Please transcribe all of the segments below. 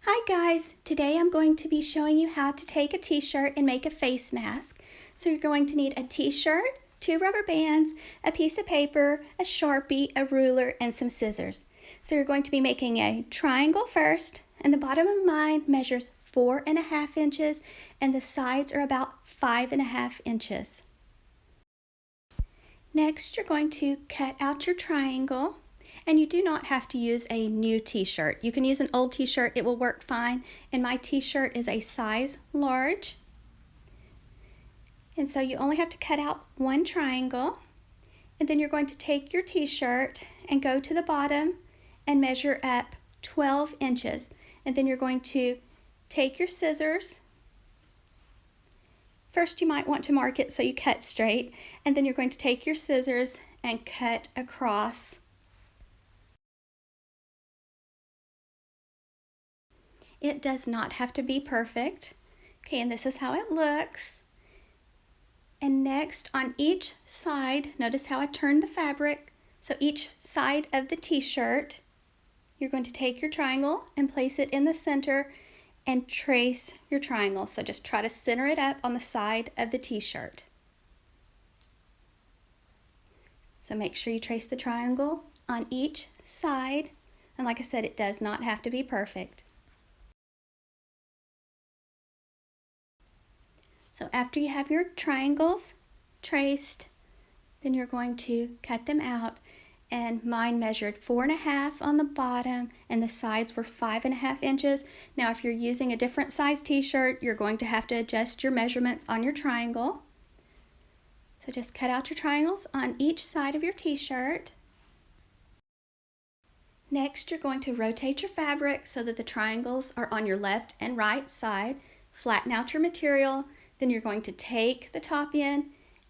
Hi guys, today I'm going to be showing you how to take a t-shirt and make a face mask. So you're going to need a t-shirt, 2 rubber bands, a piece of paper, a Sharpie, a ruler, and some scissors. So you're going to be making a triangle first, and the bottom of mine measures 4.5 inches and the sides are about 5.5 inches. Next, you're going to cut out your triangle. And you do not have to use a new t-shirt. You can use an old t-shirt, it will work fine. And my t-shirt is a size large. And so you only have to cut out one triangle. And then you're going to take your t-shirt and go to the bottom and measure up 12 inches. And then you're going to take your scissors. First you might want to mark it so you cut straight. And then you're going to take your scissors and cut across. It does not have to be perfect. Okay, and this is how it looks. And next, on each side, notice how I turned the fabric. So each side of the t-shirt, you're going to take your triangle and place it in the center and trace your triangle. So just try to center it up on the side of the t-shirt. So make sure you trace the triangle on each side. And like I said, it does not have to be perfect. So after you have your triangles traced, then you're going to cut them out. And mine measured 4.5 on the bottom and the sides were 5.5 inches. Now if you're using a different size t-shirt, you're going to have to adjust your measurements on your triangle. So just cut out your triangles on each side of your t-shirt. Next, you're going to rotate your fabric so that the triangles are on your left and right side. Flatten out your material. Then you're going to take the top end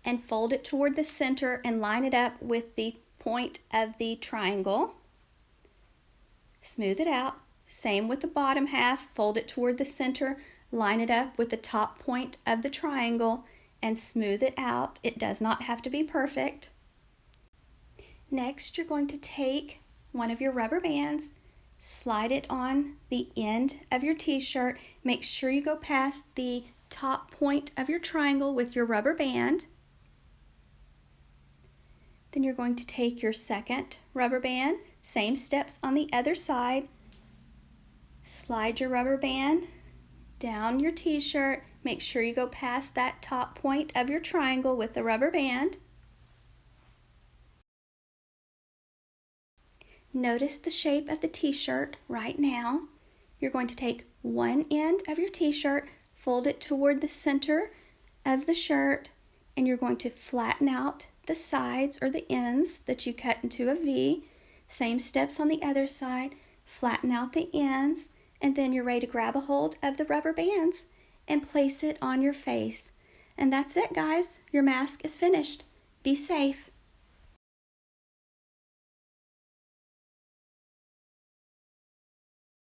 and fold it toward the center and line it up with the point of the triangle. Smooth it out. Same with the bottom half. Fold it toward the center, line it up with the top point of the triangle, and smooth it out. It does not have to be perfect. Next, you're going to take one of your rubber bands, slide it on the end of your t-shirt. Make sure you go past the top point of your triangle with your rubber band. Then you're going to take your second rubber band, same steps on the other side. Slide your rubber band down your t-shirt. Make sure you go past that top point of your triangle with the rubber band. Notice the shape of the t-shirt right now. You're going to take one end of your t-shirt, fold it toward the center of the shirt, and you're going to flatten out the sides or the ends that you cut into a V. Same steps on the other side. Flatten out the ends, and then you're ready to grab a hold of the rubber bands and place it on your face. And that's it, guys. Your mask is finished. Be safe.